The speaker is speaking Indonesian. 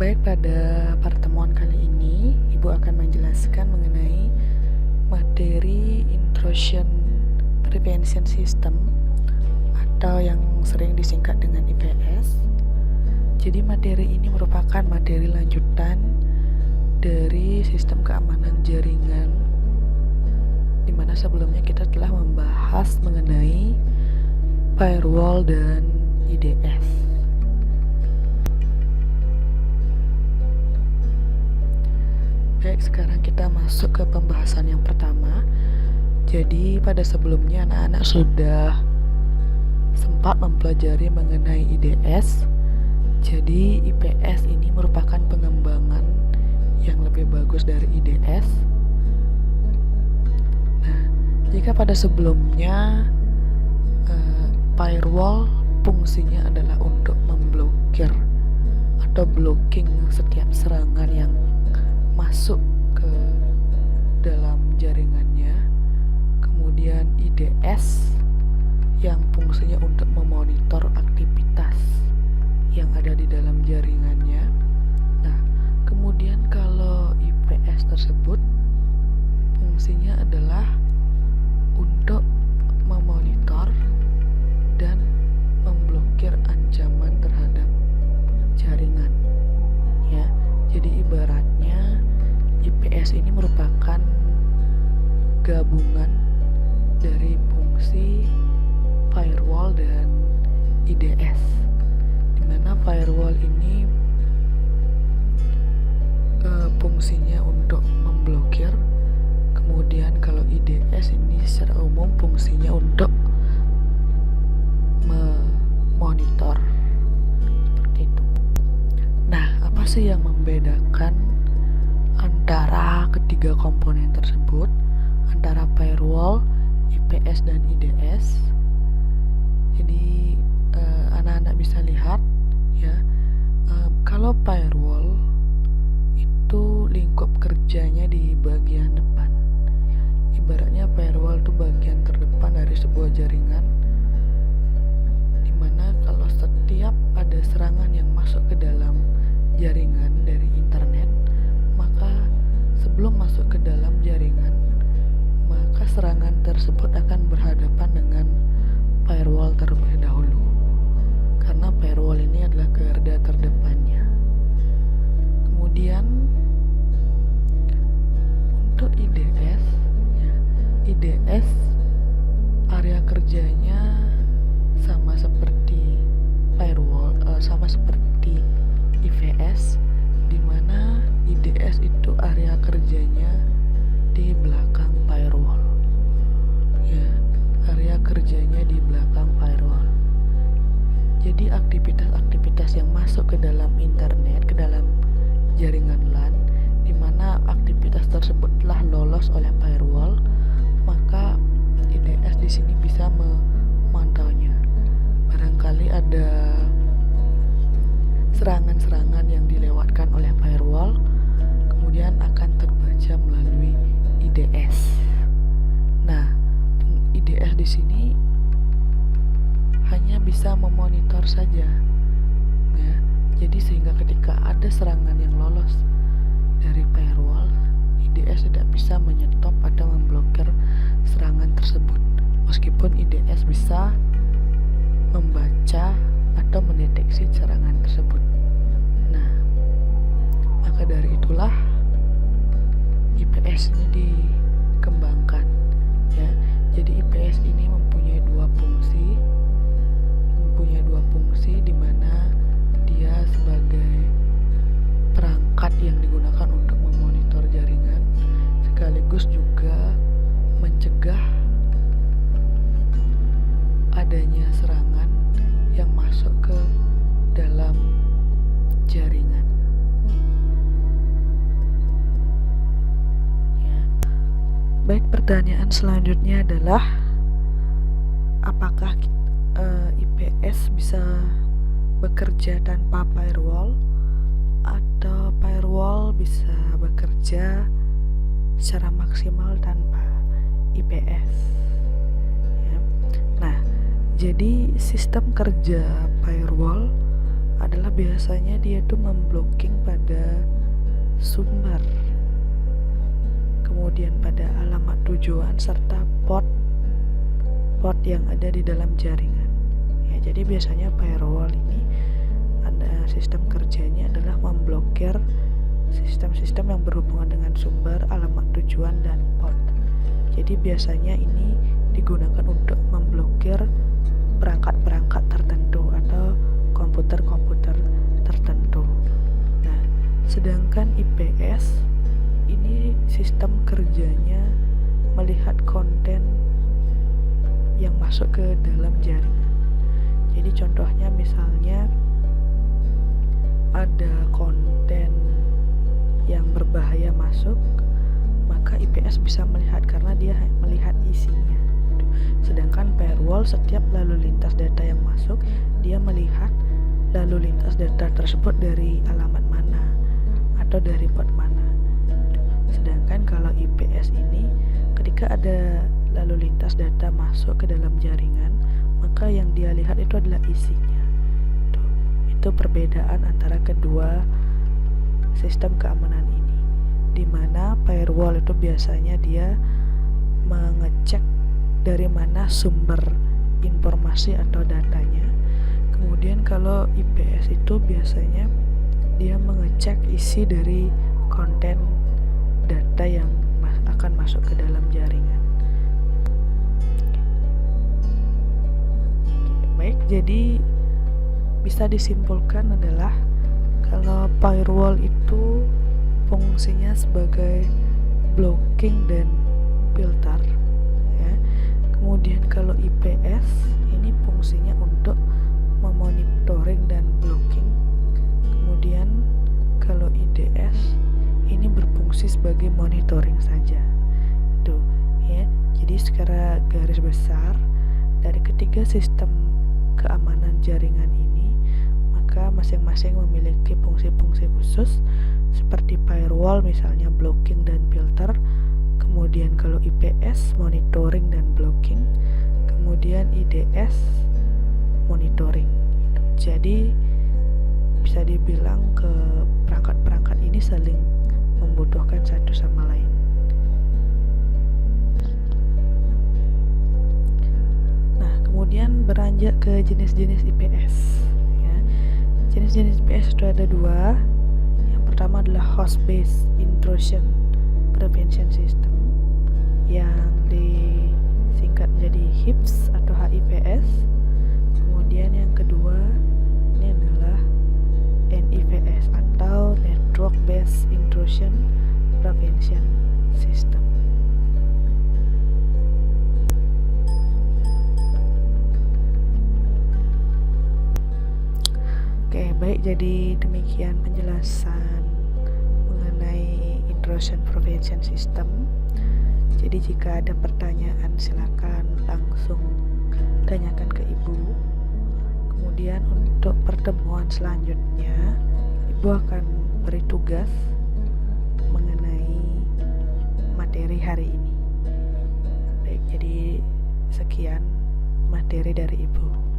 Baik, pada pertemuan kali ini Ibu akan menjelaskan mengenai materi Intrusion Prevention System atau yang sering disingkat dengan IPS. Jadi materi ini merupakan materi lanjutan dari sistem keamanan jaringan, di mana sebelumnya kita telah membahas mengenai firewall dan IDS. Baik, sekarang kita masuk ke pembahasan yang pertama. Jadi pada sebelumnya anak-anak sudah sempat mempelajari mengenai IDS. Jadi IPS ini merupakan pengembangan yang lebih bagus dari IDS. Nah, jika pada sebelumnya firewall fungsinya adalah untuk memblokir atau blocking setiap serangan yang masuk ke dalam jaringannya. Kemudian IDS yang fungsinya untuk memonitor aktivitas yang ada di dalam jaringannya. Nah, kemudian kalau IPS tersebut fungsinya adalah untuk memonitor dan memblokir ancaman terhadap jaringan. Ya, jadi ibaratnya IPS ini merupakan gabungan dari fungsi firewall dan IDS, di mana firewall ini fungsinya untuk memblokir, kemudian kalau IDS ini secara umum fungsinya untuk memonitor, seperti itu. Nah, apa sih yang membedakan antara ketiga komponen tersebut, antara firewall, IPS dan IDS? Jadi anak-anak bisa lihat ya, kalau firewall itu lingkup kerjanya di bagian depan. Ibaratnya firewall itu bagian terdepan dari sebuah jaringan, dimana kalau setiap ada serangan yang masuk ke dalam jaringan dari internet, maka sebelum masuk ke dalam jaringan, maka serangan tersebut akan berhadapan dengan firewall terlebih dahulu, karena firewall ini adalah garda terdepannya. Kemudian untuk IDS ya, IDS area kerjanya sama seperti firewall, sama seperti IPS, di mana IDS itu area kerjanya di belakang firewall. Ya, area kerjanya di belakang firewall. Jadi aktivitas-aktivitas yang masuk ke dalam internet, ke dalam jaringan LAN, di mana aktivitas tersebut telah lolos oleh firewall, maka IDS di sini bisa memantaunya. Barangkali ada serangan-serangan yang dilewatkan oleh firewall, kemudian akan terbaca melalui IDS. Nah, IDS di sini hanya bisa memonitor saja, ya. Jadi sehingga ketika ada serangan yang lolos dari firewall, IDS tidak bisa menyetop atau memblokir serangan tersebut, meskipun IDS bisa membaca atau mendeteksi serangan tersebut. Nah, maka dari itulah IPS ini dikembangkan, ya. Jadi IPS ini mempunyai dua fungsi, di mana dia sebagai perangkat yang digunakan untuk memonitor jaringan, sekaligus juga mencegah adanya serangan yang masuk ke dalam jaringan. Ya. Baik, pertanyaan selanjutnya adalah apakah IPS bisa bekerja tanpa firewall atau firewall bisa bekerja secara maksimal tanpa IPS? Ya. Nah, jadi sistem kerja firewall adalah biasanya dia tuh memblocking pada sumber, kemudian pada alamat tujuan serta port yang ada di dalam jaringan. Ya, jadi biasanya firewall ini ada sistem kerjanya adalah memblokir sistem-sistem yang berhubungan dengan sumber, alamat tujuan, dan port. Jadi biasanya ini digunakan untuk memblokir perangkat-perangkat tertentu atau komputer-komputer tertentu. Nah, sedangkan IPS ini sistem kerjanya melihat konten yang masuk ke dalam jaringan. Jadi contohnya misalnya ada konten yang berbahaya masuk, maka IPS bisa melihat karena dia melihat isinya. Sedangkan firewall setiap lalu lintas data yang masuk, dia melihat lalu lintas data tersebut dari alamat mana atau dari port mana. Sedangkan kalau IPS ini ketika ada lalu lintas data masuk ke dalam jaringan, maka yang dia lihat itu adalah isinya. Itu perbedaan antara kedua sistem keamanan ini, di mana firewall itu biasanya dia mengecek dari mana sumber informasi atau datanya. Kemudian kalau IPS itu biasanya dia mengecek isi dari konten data yang akan masuk ke dalam jaringan. Baik, jadi bisa disimpulkan adalah kalau firewall itu fungsinya sebagai blocking dan filter, ya. Kemudian kalau IPS ini fungsinya untuk memonitoring dan blocking. Kemudian kalau IDS ini berfungsi sebagai monitoring saja. Tuh, ya. Jadi secara garis besar dari ketiga sistem keamanan jaringan ini, maka masing-masing memiliki fungsi-fungsi khusus seperti firewall misalnya blocking dan filter, kemudian kalau IPS monitoring dan blocking, kemudian IDS monitoring. Jadi bisa dibilang ke perangkat-perangkat ini saling membutuhkan satu sama lain. Nah, kemudian beranjak ke jenis-jenis IPS, ya. Jenis-jenis IPS itu ada dua. Yang pertama adalah host based intrusion prevention system yang disingkat menjadi HIPS atau HIPS. Kemudian yang kedua ini adalah NIPS atau network based intrusion prevention system. Oke, baik, jadi demikian penjelasan mengenai intrusion prevention system. Jadi jika ada pertanyaan silakan langsung tanyakan ke Ibu. Kemudian untuk pertemuan selanjutnya Ibu akan beri tugas mengenai materi hari ini. Baik, jadi sekian materi dari Ibu.